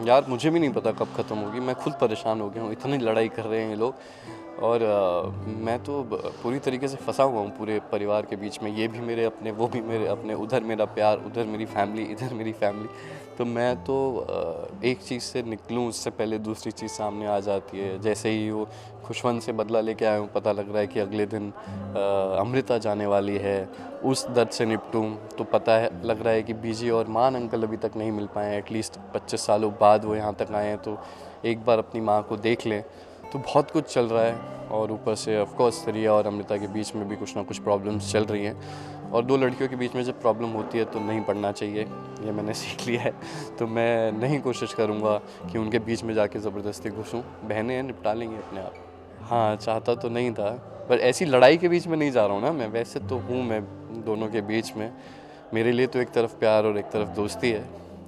यार मुझे भी नहीं पता कब ख़त्म होगी, मैं खुद परेशान हो गया हूँ, इतनी लड़ाई कर रहे हैं ये लोग। और मैं तो पूरी तरीके से फंसा हुआ हूँ पूरे परिवार के बीच में, ये भी मेरे अपने, वो भी मेरे अपने, उधर मेरा प्यार, उधर मेरी फैमिली, इधर मेरी फैमिली। तो मैं तो एक चीज़ से निकलूँ उससे पहले दूसरी चीज़ सामने आ जाती है। जैसे ही वो खुशवंत से बदला लेके आया हूँ, पता लग रहा है कि अगले दिन अमृता जाने वाली है, उस दर्द से निपटूँ तो पता है लग रहा है कि बीजी और मान अंकल अभी तक नहीं मिल पाए हैं। एटलीस्ट 25 सालों बाद वो यहाँ तक आए हैं, तो एक बार अपनी माँ को देख लें। तो बहुत कुछ चल रहा है, और ऊपर से ऑफ कोर्स रिया और अमृता के बीच में भी कुछ ना कुछ प्रॉब्लम्स चल रही हैं। और दो लड़कियों के बीच में जब प्रॉब्लम होती है तो नहीं पड़ना चाहिए, ये मैंने सीख लिया है। तो मैं नहीं कोशिश करूँगा कि उनके बीच में जाके ज़बरदस्ती घुसूँ, बहनें हैं, निपटा लेंगे अपने आप। हाँ, चाहता तो नहीं था, पर ऐसी लड़ाई के बीच में नहीं जा रहा हूँ ना मैं, वैसे तो हूँ मैं दोनों के बीच में। मेरे लिए तो एक तरफ प्यार और एक तरफ दोस्ती है,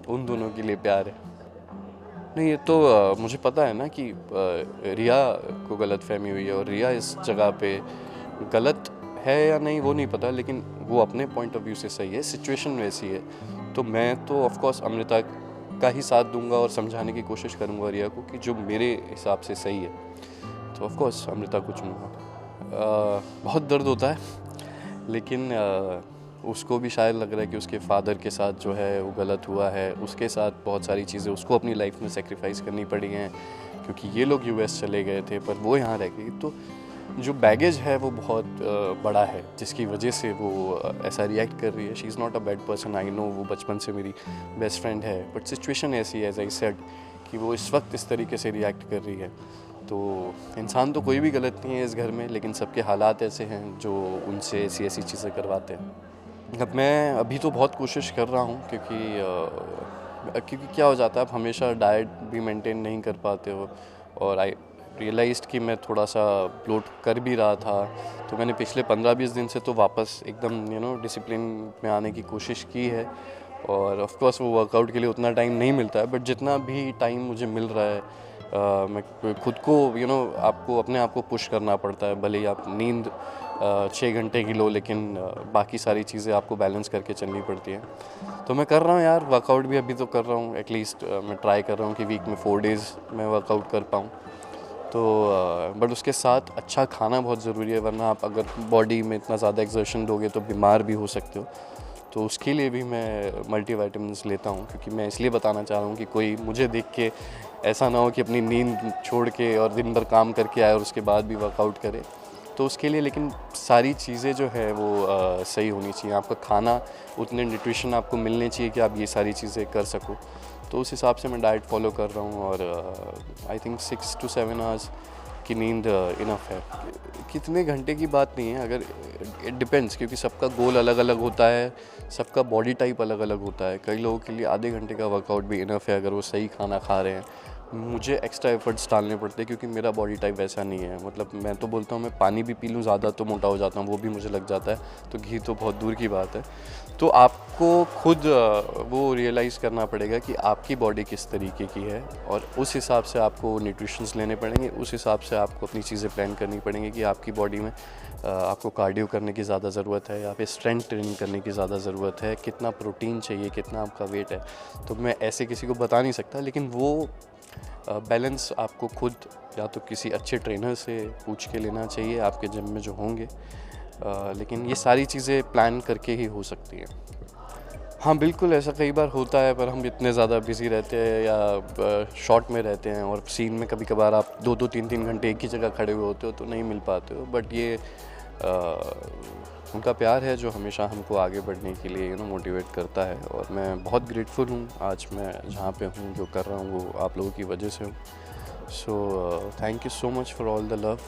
उन दोनों के लिए प्यार है। नहीं, ये तो मुझे पता है ना कि रिया को गलतफहमी हुई है, और रिया इस जगह पे गलत है या नहीं वो नहीं पता, लेकिन वो अपने पॉइंट ऑफ व्यू से सही है, सिचुएशन वैसी है। तो मैं तो ऑफ कोर्स अमृता का ही साथ दूंगा और समझाने की कोशिश करूंगा रिया को कि जो मेरे हिसाब से सही है। तो ऑफ कोर्स अमृता को चुनूंगा। बहुत दर्द होता है, लेकिन उसको भी शायद लग रहा है कि उसके फादर के साथ जो है वो गलत हुआ है, उसके साथ बहुत सारी चीज़ें उसको अपनी लाइफ में सेक्रीफाइस करनी पड़ी हैं, क्योंकि ये लोग यूएस चले गए थे पर वो यहाँ रह गई। तो जो बैगेज है वो बहुत बड़ा है, जिसकी वजह से वो ऐसा रिएक्ट कर रही है। She is not a bad person, I know, वो बचपन से मेरी बेस्ट फ्रेंड है, बट सिचुएशन ऐसी है, एज आई सेड, कि वो इस वक्त इस तरीके से रिएक्ट कर रही है। तो इंसान तो कोई भी गलत नहीं है इस घर में, लेकिन सबके हालात ऐसे हैं जो उनसे ऐसी ऐसी चीज़ें करवाते हैं। अब मैं अभी तो बहुत कोशिश कर रहा हूँ, क्योंकि क्या हो जाता है, आप हमेशा डाइट भी मेंटेन नहीं कर पाते हो। और आई रियलाइज्ड कि मैं थोड़ा सा ब्लोट कर भी रहा था, तो मैंने पिछले 15-20 दिन से तो वापस एकदम डिसिप्लिन में आने की कोशिश की है। और ऑफ कोर्स वो वर्कआउट के लिए उतना टाइम नहीं मिलता है, बट जितना भी टाइम मुझे मिल रहा है मैं खुद को आपको अपने आप को पुश करना पड़ता है। भले ही आप नींद 6 घंटे की लो, लेकिन बाकी सारी चीज़ें आपको बैलेंस करके चलनी पड़ती है। तो मैं कर रहा हूँ यार, वर्कआउट भी अभी तो कर रहा हूँ। एटलीस्ट मैं ट्राई कर रहा हूँ कि वीक में 4 डेज़ मैं वर्कआउट कर पाऊँ। तो बट उसके साथ अच्छा खाना बहुत ज़रूरी है, वरना आप अगर बॉडी में इतना ज़्यादा एक्सर्शन दोगे तो बीमार भी हो सकते हो। तो उसके लिए भी मैं मल्टीविटामिन्स लेता हूँ, क्योंकि मैं इसलिए बताना चाह रहा हूँ कि कोई मुझे देख के ऐसा ना हो कि अपनी नींद छोड़ के और दिन भर काम करके आए और उसके बाद भी वर्कआउट करे। तो उसके लिए लेकिन सारी चीज़ें जो है वो सही होनी चाहिए। आपका खाना, उतने न्यूट्रिशन आपको मिलने चाहिए कि आप ये सारी चीज़ें कर सको। तो उस हिसाब से मैं डाइट फॉलो कर रहा हूँ, और आई थिंक 6 to 7 आवर्स की नींद इनफ है। कितने घंटे की बात नहीं है, अगर इट डिपेंड्स, क्योंकि सबका गोल अलग अलग होता है, सबका बॉडी टाइप अलग अलग होता है। कई लोगों के लिए आधे घंटे का वर्कआउट भी इनफ है अगर वो सही खाना खा रहे हैं। मुझे एक्स्ट्रा एफर्ट्स डालने पड़ते हैं, क्योंकि मेरा बॉडी टाइप वैसा नहीं है। मतलब मैं तो बोलता हूँ, मैं पानी भी पी लूँ ज़्यादा तो मोटा हो जाता हूँ, वो भी मुझे लग जाता है। तो घी तो बहुत दूर की बात है। तो आपको खुद वो रियलाइज़ करना पड़ेगा कि आपकी बॉडी किस तरीके की है, और उस हिसाब से आपको न्यूट्रिशंस लेने पड़ेंगे। उस हिसाब से आपको अपनी चीज़ें प्लान करनी पड़ेंगी कि आपकी बॉडी में आपको कार्डियो करने की ज़्यादा ज़रूरत है, या फिर स्ट्रेंथ ट्रेनिंग करने की ज़्यादा ज़रूरत है, कितना प्रोटीन चाहिए, कितना आपका वेट है। तो मैं ऐसे किसी को बता नहीं सकता, लेकिन वो बैलेंस आपको खुद या तो किसी अच्छे ट्रेनर से पूछ के लेना चाहिए, आपके जिम में जो होंगे। लेकिन ये सारी चीज़ें प्लान करके ही हो सकती हैं। हाँ बिल्कुल, ऐसा कई बार होता है, पर हम इतने ज़्यादा बिज़ी रहते हैं या शॉर्ट में रहते हैं, और सीन में कभी कभार आप 2-2 3-3 घंटे एक ही जगह खड़े हुए होते हो, तो नहीं मिल पाते हो। बट ये उनका प्यार है जो हमेशा हमको आगे बढ़ने के लिए मोटिवेट करता है। और मैं बहुत ग्रेटफुल हूँ, आज मैं जहाँ पे हूँ, जो कर रहा हूँ, वो आप लोगों की वजह से हूँ। So thank you so much for all the love.